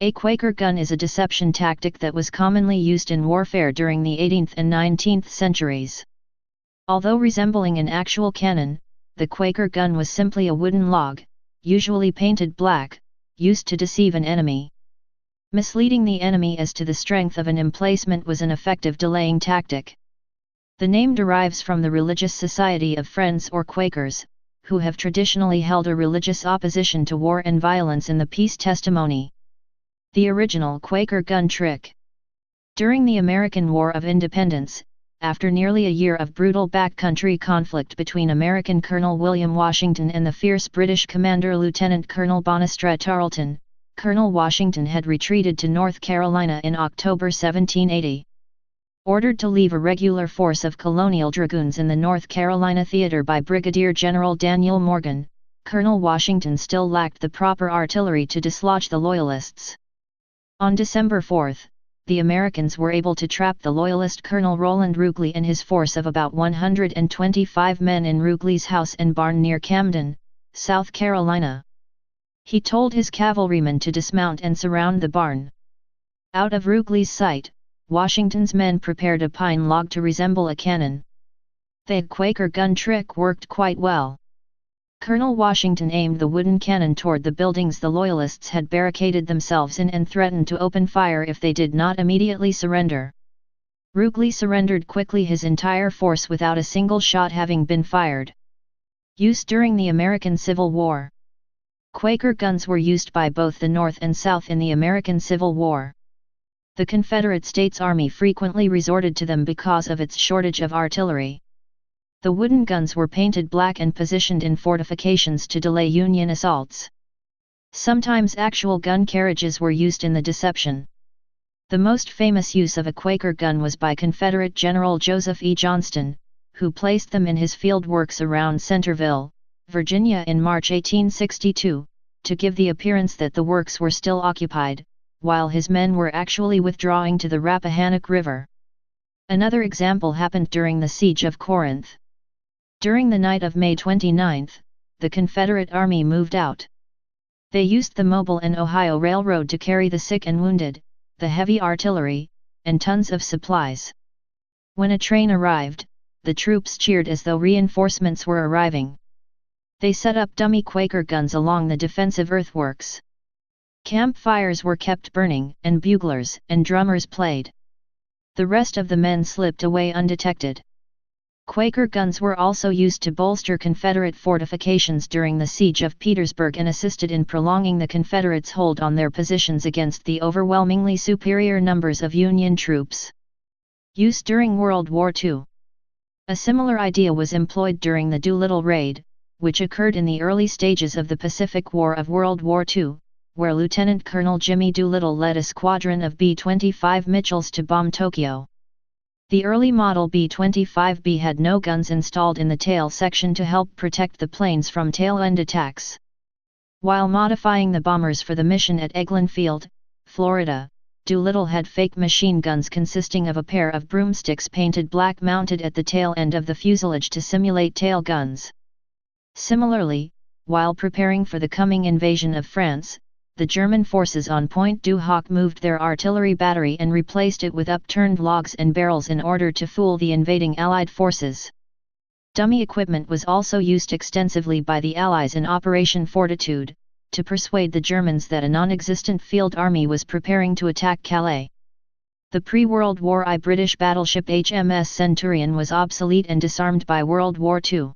A Quaker gun is a deception tactic that was commonly used in warfare during the 18th and 19th centuries. Although resembling an actual cannon, the Quaker gun was simply a wooden log, usually painted black, used to deceive an enemy. Misleading the enemy as to the strength of an emplacement was an effective delaying tactic. The name derives from the religious society of Friends or Quakers, who have traditionally held a religious opposition to war and violence in the peace testimony. The original Quaker gun trick. During the American War of Independence, after nearly a year of brutal backcountry conflict between American Colonel William Washington and the fierce British commander Lieutenant Colonel Bonestret Tarleton, Colonel Washington had retreated to North Carolina in October 1780. Ordered to leave a regular force of colonial dragoons in the North Carolina theater by Brigadier General Daniel Morgan, Colonel Washington still lacked the proper artillery to dislodge the Loyalists. On December 4, the Americans were able to trap the Loyalist Colonel Roland Rugeley and his force of about 125 men in Rugeley's house and barn near Camden, South Carolina. He told his cavalrymen to dismount and surround the barn. Out of Rugeley's sight, Washington's men prepared a pine log to resemble a cannon. The Quaker gun trick worked quite well. Colonel Washington aimed the wooden cannon toward the buildings the Loyalists had barricaded themselves in and threatened to open fire if they did not immediately surrender. Rugeley surrendered quickly, his entire force without a single shot having been fired. Use during the American Civil War. Quaker guns were used by both the North and South in the American Civil War. The Confederate States Army frequently resorted to them because of its shortage of artillery. The wooden guns were painted black and positioned in fortifications to delay Union assaults. Sometimes actual gun carriages were used in the deception. The most famous use of a Quaker gun was by Confederate General Joseph E. Johnston, who placed them in his field works around Centerville, Virginia in March 1862, to give the appearance that the works were still occupied, while his men were actually withdrawing to the Rappahannock River. Another example happened during the Siege of Corinth. During the night of May 29, the Confederate Army moved out. They used the Mobile and Ohio Railroad to carry the sick and wounded, the heavy artillery, and tons of supplies. When a train arrived, the troops cheered as though reinforcements were arriving. They set up dummy Quaker guns along the defensive earthworks. Campfires were kept burning, and buglers and drummers played. The rest of the men slipped away undetected. Quaker guns were also used to bolster Confederate fortifications during the Siege of Petersburg and assisted in prolonging the Confederates' hold on their positions against the overwhelmingly superior numbers of Union troops. Use during World War II. A similar idea was employed during the Doolittle Raid, which occurred in the early stages of the Pacific War of World War II, where Lieutenant Colonel Jimmy Doolittle led a squadron of B-25 Mitchells to bomb Tokyo. The early model B-25B had no guns installed in the tail section to help protect the planes from tail-end attacks. While modifying the bombers for the mission at Eglin Field, Florida, Doolittle had fake machine guns consisting of a pair of broomsticks painted black mounted at the tail end of the fuselage to simulate tail guns. Similarly, while preparing for the coming invasion of France, the German forces on Point du Hoc moved their artillery battery and replaced it with upturned logs and barrels in order to fool the invading Allied forces. Dummy equipment was also used extensively by the Allies in Operation Fortitude, to persuade the Germans that a non-existent field army was preparing to attack Calais. The pre-World War I British battleship HMS Centurion was obsolete and disarmed by World War II.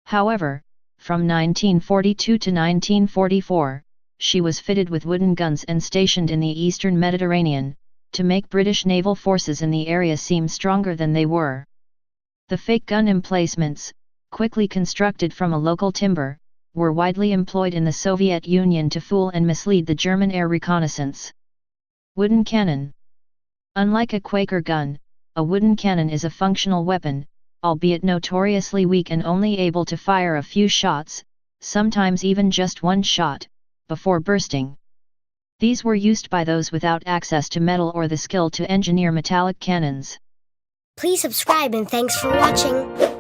However, from 1942 to 1944, she was fitted with wooden guns and stationed in the eastern Mediterranean, to make British naval forces in the area seem stronger than they were. The fake gun emplacements, quickly constructed from a local timber, were widely employed in the Soviet Union to fool and mislead the German air reconnaissance. Wooden cannon. Unlike a Quaker gun, a wooden cannon is a functional weapon, albeit notoriously weak and only able to fire a few shots, sometimes even just one shot, before bursting. These were used by those without access to metal or the skill to engineer metallic cannons. Please subscribe and thanks for watching.